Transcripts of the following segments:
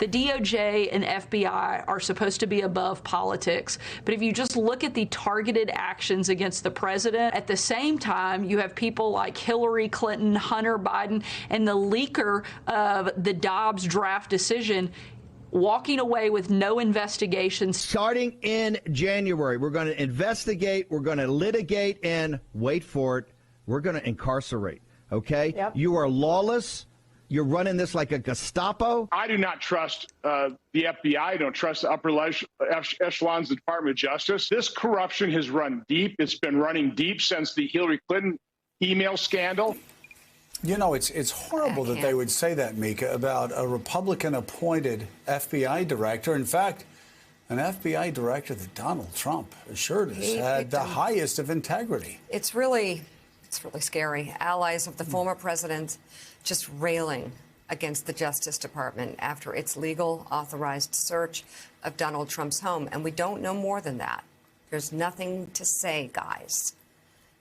The DOJ and FBI are supposed to be above politics, but if you just look at the targeted actions against the president, at the same time, you have people like Hillary Clinton, Hunter Biden, and the leaker of the Dobbs draft decision walking away with no investigations. Starting in January, we're going to investigate, we're going to litigate, and wait for it, we're going to incarcerate. Okay? Yep. You are lawless. You're running this like a Gestapo. I do not trust the FBI. I don't trust the upper echelons of the Department of Justice. This corruption has run deep. It's been running deep since the Hillary Clinton email scandal. You know, it's horrible that they would say that, Mika, about a Republican-appointed FBI director. In fact, an FBI director that Donald Trump assured us had the highest of integrity. It's really scary. Allies of the former president just railing against the Justice Department after its legal authorized search of Donald Trump's home. And we don't know more than that. There's nothing to say, guys.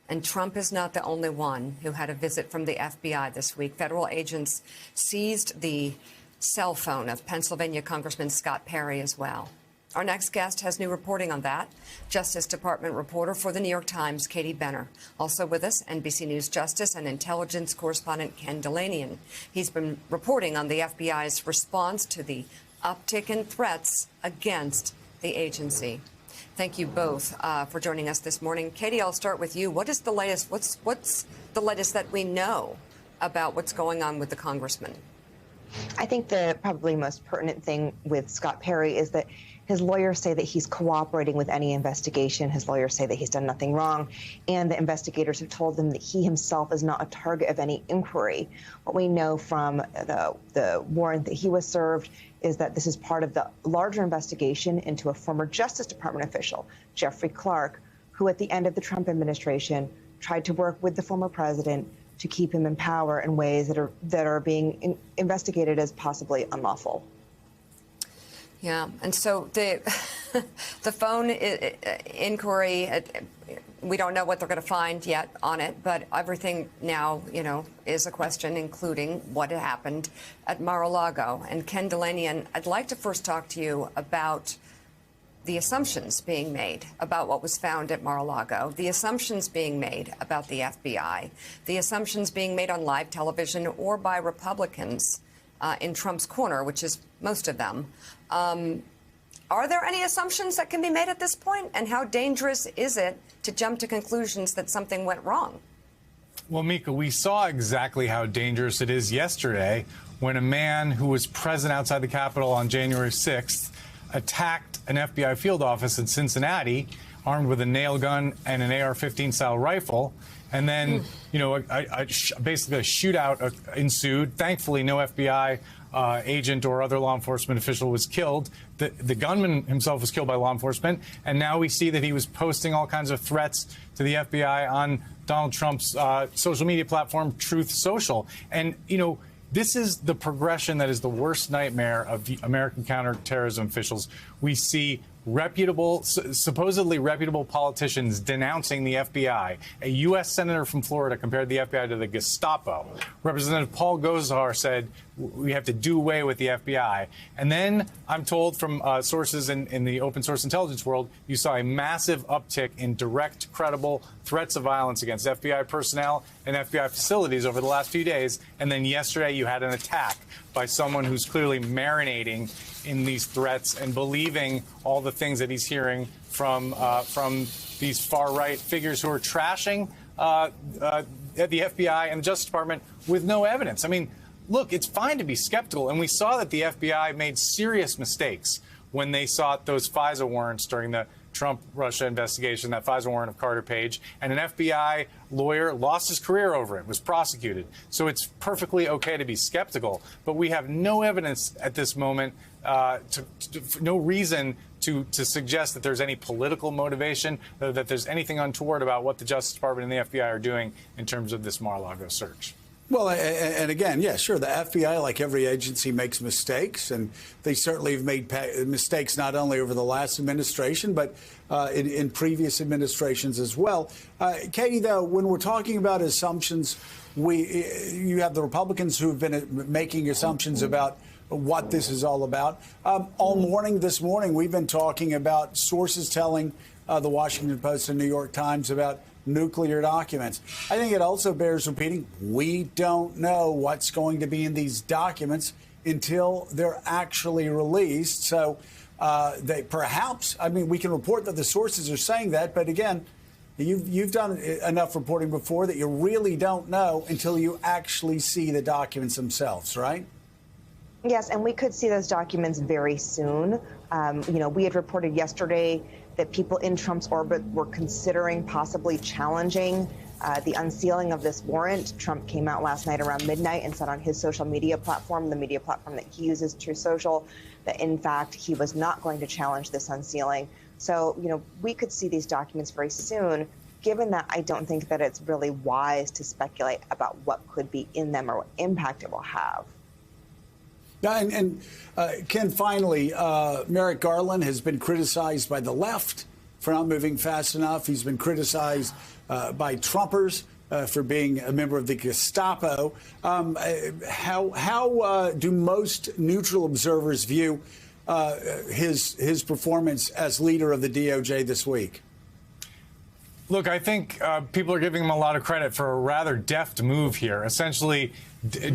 And Trump is not the only one who had a visit from the FBI this week. Federal agents seized the cell phone of Pennsylvania Congressman Scott Perry as well. Our next guest has new reporting on that. Justice Department reporter for the New York Times, Katie Benner. Also with us, NBC News Justice and Intelligence correspondent Ken Dilanian. He's been reporting on the FBI's response to the uptick in threats against the agency. Thank you both for joining us this morning. Katie, I'll start with you. What is the latest? What's the latest that we know about what's going on with the congressman? I think the probably most pertinent thing with Scott Perry is that his lawyers say that he's cooperating with any investigation. His lawyers say that he's done nothing wrong. And the investigators have told him that he himself is not a target of any inquiry. What we know from the warrant that he was served is that this is part of the larger investigation into a former Justice Department official, Jeffrey Clark, who at the end of the Trump administration tried to work with the former president to keep him in power in ways that are being investigated as possibly unlawful. Yeah, and so the phone inquiry, we don't know what they're going to find yet on it, but everything now, is a question, including what happened at Mar-a-Lago. And Ken Dilanian, I'd like to first talk to you about the assumptions being made about what was found at Mar-a-Lago, the assumptions being made about the FBI, the assumptions being made on live television or by Republicans in Trump's corner, which is most of them. Are there any assumptions that can be made at this point? And how dangerous is it to jump to conclusions that something went wrong? Well, Mika, we saw exactly how dangerous it is yesterday when a man who was present outside the Capitol on January 6th attacked an FBI field office in Cincinnati, armed with a nail gun and an AR-15 style rifle. And then, basically a shootout ensued. Thankfully, no FBI agent or other law enforcement official was killed. The gunman himself was killed by law enforcement. And now we see that he was posting all kinds of threats to the FBI on Donald Trump's social media platform, Truth Social. And, this is the progression that is the worst nightmare of the American counterterrorism officials. We see supposedly reputable politicians denouncing the FBI. A U.S. senator from Florida compared the FBI to the Gestapo. Representative Paul Gosar said we have to do away with the FBI. And then I'm told from sources in the open source intelligence world, you saw a massive uptick in direct, credible threats of violence against FBI personnel and FBI facilities over the last few days. And then yesterday you had an attack by someone who's clearly marinating in these threats and believing all the things that he's hearing from these far-right figures who are trashing the FBI and the Justice Department with no evidence. I mean, look, it's fine to be skeptical, and we saw that the FBI made serious mistakes when they sought those FISA warrants during the Trump-Russia investigation, that FISA warrant of Carter Page, and an FBI lawyer lost his career over it, was prosecuted. So it's perfectly okay to be skeptical, but we have no evidence at this moment, no reason to suggest that there's any political motivation, that there's anything untoward about what the Justice Department and the FBI are doing in terms of this Mar-a-Lago search. Well, and again, yeah, sure, the FBI, like every agency, makes mistakes, and they certainly have made mistakes not only over the last administration, but in previous administrations as well. Katie, though, when we're talking about assumptions, you have the Republicans who've been making assumptions about what this is all about. All morning this morning, we've been talking about sources telling the Washington Post and New York Times about nuclear documents. I think it also bears repeating, we don't know what's going to be in these documents until they're actually released. So they perhaps, I mean, we can report that the sources are saying that, but again, you've done enough reporting before that you really don't know until you actually see the documents themselves, right? Yes, and we could see those documents very soon. We had reported yesterday that people in Trump's orbit were considering possibly challenging the unsealing of this warrant. Trump came out last night around midnight and said on his social media platform, the media platform that he uses, Truth Social, that in fact he was not going to challenge this unsealing. So, we could see these documents very soon. Given that, I don't think that it's really wise to speculate about what could be in them or what impact it will have. Yeah, and Ken, finally, Merrick Garland has been criticized by the left for not moving fast enough. He's been criticized by Trumpers for being a member of the Gestapo. How do most neutral observers view his performance as leader of the DOJ this week? Look, I think people are giving him a lot of credit for a rather deft move here, essentially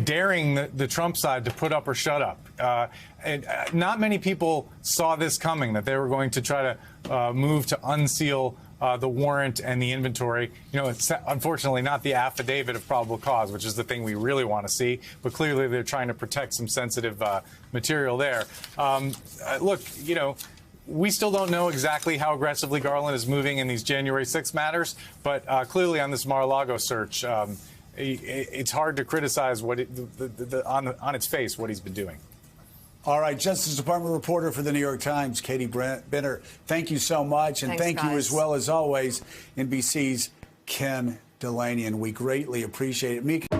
daring the Trump side to put up or shut up. Not many people saw this coming, that they were going to try to move to unseal the warrant and the inventory. It's unfortunately not the affidavit of probable cause, which is the thing we really want to see. But clearly they're trying to protect some sensitive material there. Look, we still don't know exactly how aggressively Garland is moving in these January 6 matters, but clearly on this Mar-a-Lago search, it's hard to criticize what on its face what he's been doing. All right, Justice Department reporter for the New York Times, Katie Benner, thank you so much. And thank you as well as always, NBC's Ken Delaney. And we greatly appreciate it. Mika.